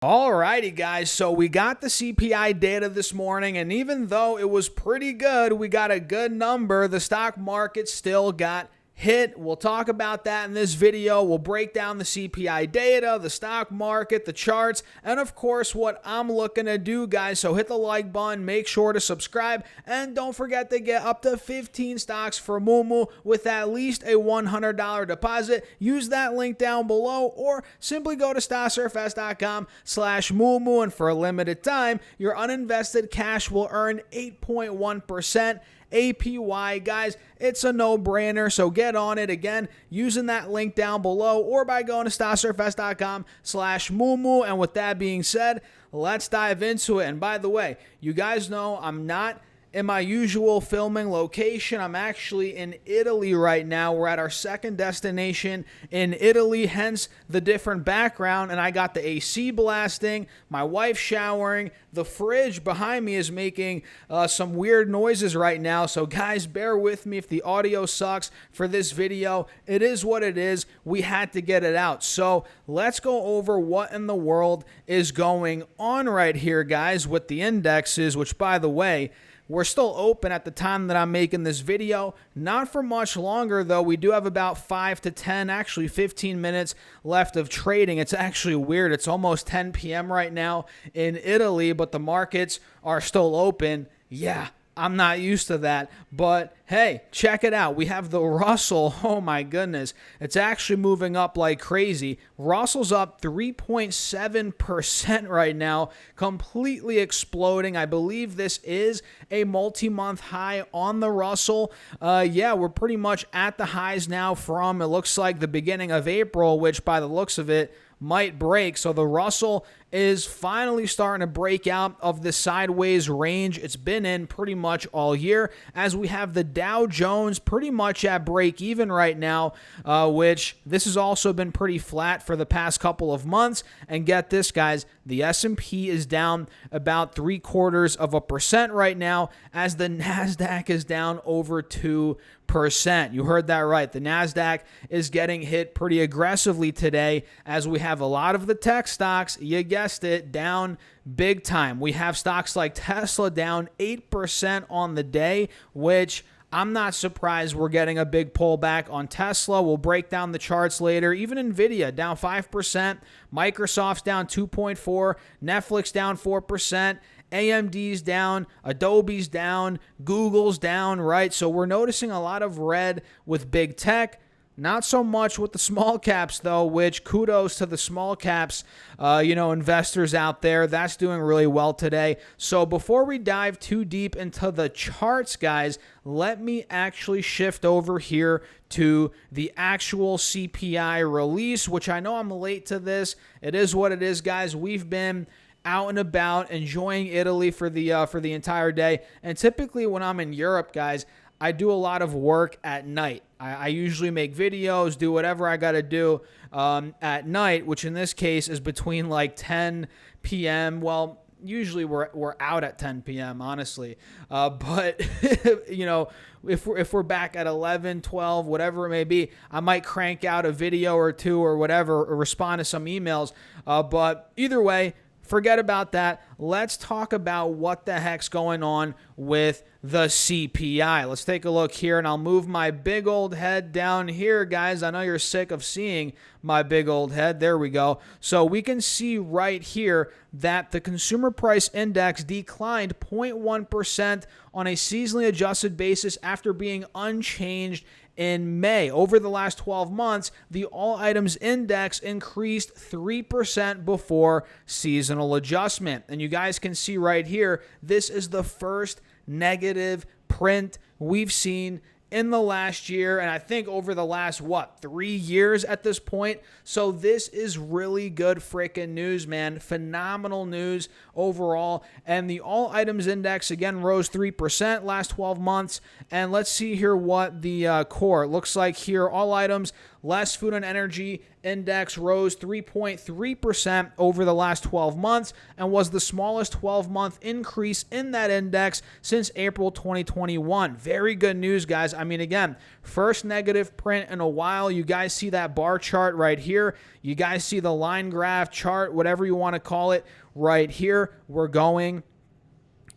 Alrighty, guys. So we got the CPI data this morning, and even though it was pretty good, we got a good number. The stock market still got hit. We'll talk about that in this video. We'll break down the CPI data, the stock market, the charts, and of course what I'm looking to do, guys. So hit the like button, make sure to subscribe, and don't forget to get up to 15 stocks for Moomoo with at least a $100 deposit. Use that link down below, or simply go to StockSurfS.com/Moomoo, and for a limited time, your uninvested cash will earn 8.1% APY. Guys, it's a no-brainer, so get on it again using that link down below or by going to StockSurfS.com/Moomoo. And with that being said, let's dive into it. And by the way, you guys know I'm not in my usual filming location. I'm actually in Italy right now. We're at our second destination in Italy, hence the different background. And I got the AC blasting, my wife showering, the fridge behind me is making some weird noises right now. So guys, bear with me if the audio sucks for this video. It is what it is. We had to get it out. So let's go over what in the world is going on right here, guys, with the indexes, which, by the way, we're still open at the time that I'm making this video. Not for much longer, though. We do have about 5 to 10, actually 15 minutes left of trading. It's actually weird. It's almost 10 p.m. right now in Italy, but the markets are still open. Yeah, I'm not used to that, but hey, check it out. We have the Russell. Oh my goodness. It's actually moving up like crazy. Russell's up 3.7% right now, completely exploding. I believe this is a multi-month high on the Russell. Yeah, we're pretty much at the highs now from, it looks like, the beginning of April, which by the looks of it, might break. So the Russell is finally starting to break out of the sideways range it's been in pretty much all year, as we have the Dow Jones pretty much at break even right now, which this has also been pretty flat for the past couple of months. And get this, guys, the S&P is down about 0.75% right now, as the NASDAQ is down over 2%. You heard that right. The NASDAQ is getting hit pretty aggressively today, as we have a lot of the tech stocks, you guessed it, down big time. We have stocks like Tesla down 8% on the day, which I'm not surprised we're getting a big pullback on Tesla. We'll break down the charts later. Even Nvidia down 5%, Microsoft's down 2.4%, Netflix down 4%, AMD's down, Adobe's down, Google's down, right? So we're noticing a lot of red with big tech. Not so much with the small caps, though, which kudos to the small caps, investors out there. That's doing really well today. So before we dive too deep into the charts, guys, let me actually shift over here to the actual CPI release, which I know I'm late to this. It is what it is, guys. We've been out and about enjoying Italy for the entire day. And typically when I'm in Europe, guys, I do a lot of work at night. I usually make videos, do whatever I got to do at night, which in this case is between like 10 p.m. Well, usually we're out at 10 p.m., honestly. But, if we're back at 11, 12, whatever it may be, I might crank out a video or two or whatever, or respond to some emails. But either way, forget about that. Let's talk about what the heck's going on with the CPI. Let's take a look here, and I'll move my big old head down here, guys. I know you're sick of seeing my big old head. There we go. So we can see right here that the consumer price index declined 0.1% on a seasonally adjusted basis after being unchanged in May. Over the last 12 months, the all items index increased 3% before seasonal adjustment. And you guys can see right here, this is the first negative print we've seen in the last year, and I think over the last, 3 years at this point. So this is really good freaking news, man. Phenomenal news overall. And the all items index, again, rose 3% last 12 months. And let's see here what the core looks like here. All items Less Food and Energy Index rose 3.3% over the last 12 months and was the smallest 12-month increase in that index since April 2021. Very good news, guys. I mean, again, first negative print in a while. You guys see that bar chart right here. You guys see the line graph chart, whatever you want to call it, right here. We're going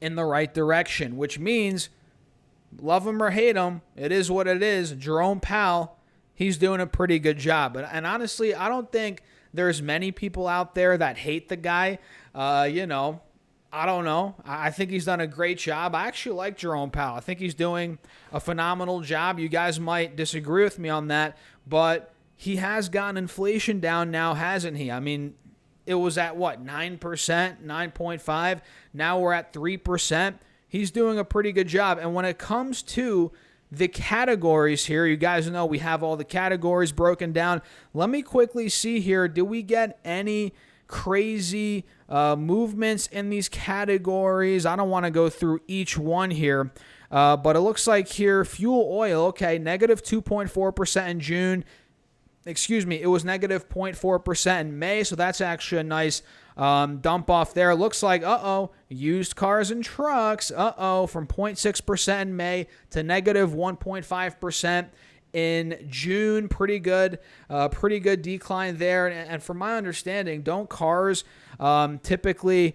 in the right direction, which means, love him or hate him, it is what it is. Jerome Powell, he's doing a pretty good job. And honestly, I don't think there's many people out there that hate the guy. I don't know. I think he's done a great job. I actually like Jerome Powell. I think he's doing a phenomenal job. You guys might disagree with me on that, but he has gotten inflation down now, hasn't he? I mean, it was at what, 9%, 9.5? Now we're at 3%. He's doing a pretty good job. And when it comes to the categories here, you guys know we have all the categories broken down. Let me quickly see here. Do we get any crazy movements in these categories? I don't want to go through each one here, but it looks like here, fuel oil, okay, negative 2.4% in June. Excuse me, it was negative 0.4% in May, so that's actually a nice dump off there. Looks like, used cars and trucks, from 0.6% in May to negative 1.5% in June. Pretty good decline there. And from my understanding, don't cars typically,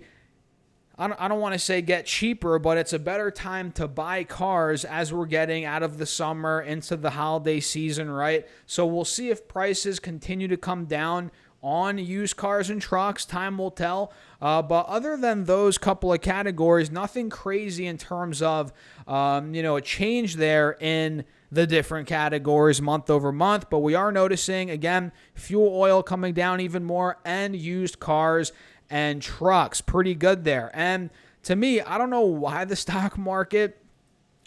I don't want to say get cheaper, but it's a better time to buy cars as we're getting out of the summer into the holiday season, right? So we'll see if prices continue to come down on used cars and trucks. Time will tell. But other than those couple of categories, nothing crazy in terms of, a change there in the different categories month over month. But we are noticing, again, fuel oil coming down even more and used cars and trucks. Pretty good there. And to me, I don't know why the stock market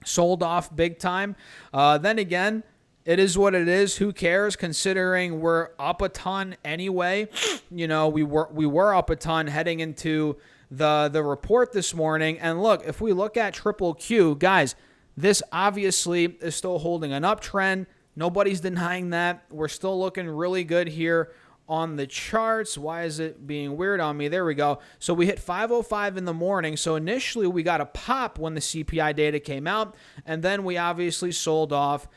sold off big time. Then again, it is what it is. Who cares, considering we're up a ton anyway. We were up a ton heading into the report this morning. And look, if we look at Triple Q, guys, this obviously is still holding an uptrend. Nobody's denying that. We're still looking really good here on the charts. Why is it being weird on me? There we go. So we hit 505 in the morning. So initially we got a pop when the CPI data came out, and then we obviously sold off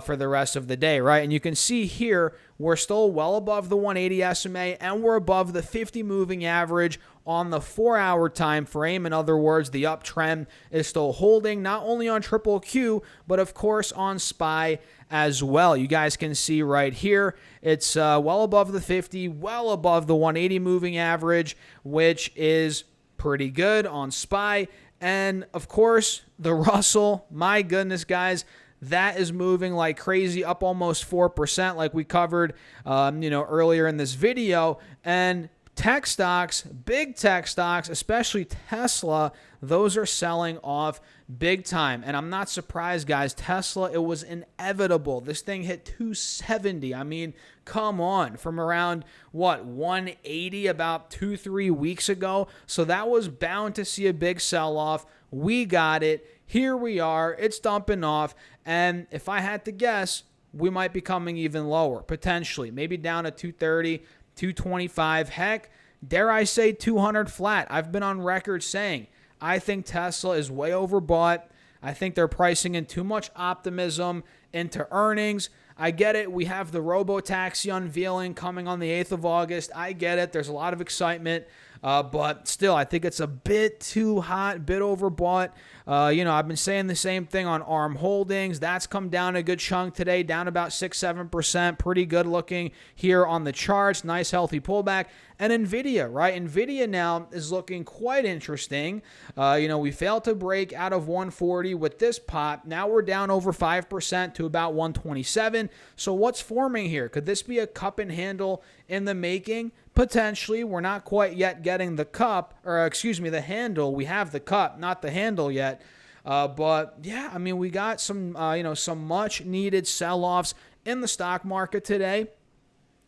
for the rest of the day, right? And you can see here, we're still well above the 180 SMA, and we're above the 50 moving average on the 4-hour time frame. In other words, the uptrend is still holding, not only on Triple Q, but of course on SPY as well. You guys can see right here, it's well above the 50, well above the 180 moving average, which is pretty good on SPY. And of course, the Russell, my goodness, guys, that is moving like crazy, up almost 4%, like we covered, earlier in this video. And tech stocks, big tech stocks, especially Tesla, those are selling off big time. And I'm not surprised, guys. Tesla, it was inevitable. This thing hit 270. I mean, come on, from around 180 about 2-3 weeks ago. So that was bound to see a big sell-off. We got it. Here we are. It's dumping off. And if I had to guess, we might be coming even lower, potentially. Maybe down to 230, 225. Heck, dare I say 200 flat. I've been on record saying I think Tesla is way overbought. I think they're pricing in too much optimism into earnings. I get it. We have the robo-taxi unveiling coming on the 8th of August. I get it. There's a lot of excitement. But still, I think it's a bit too hot, a bit overbought. I've been saying the same thing on ARM Holdings. That's come down a good chunk today, down about 6-7%. Pretty good looking here on the charts. Nice, healthy pullback. And NVIDIA, right? NVIDIA now is looking quite interesting. We failed to break out of 140 with this pop. Now we're down over 5% to about 127. So what's forming here? Could this be a cup and handle in the making? Potentially. We're not quite yet getting the the handle. We have the cup, not the handle yet. But yeah, I mean, we got some much needed sell-offs in the stock market today.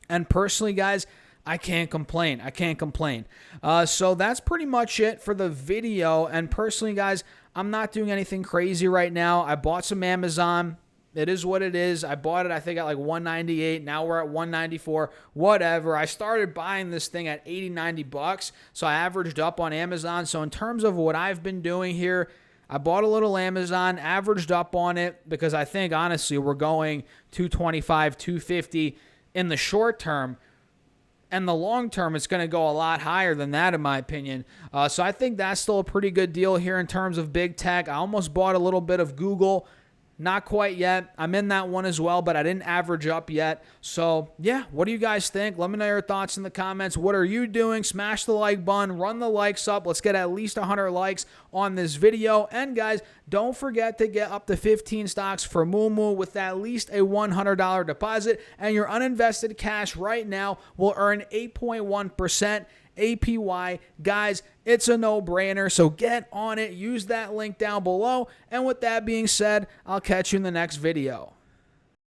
And personally, guys, I can't complain. So that's pretty much it for the video. And personally, guys, I'm not doing anything crazy right now. I bought some Amazon. It is what it is. I bought it, I think, at like 198. Now we're at 194. Whatever. I started buying this thing at 80, 90 bucks. So I averaged up on Amazon. So in terms of what I've been doing here, I bought a little Amazon, averaged up on it because I think, honestly, we're going 225, 250 in the short term. And the long term, it's going to go a lot higher than that, in my opinion. So I think that's still a pretty good deal here in terms of big tech. I almost bought a little bit of Google. Not quite yet. I'm in that one as well, but I didn't average up yet. So, yeah, what do you guys think? Let me know your thoughts in the comments. What are you doing? Smash the like button. Run the likes up. Let's get at least 100 likes on this video. And, guys, don't forget to get up to 15 stocks for Moomoo with at least a $100 deposit. And your uninvested cash right now will earn 8.1% APY. Guys, it's a no-brainer, so get on it. Use that link down below. And with that being said, I'll catch you in the next video.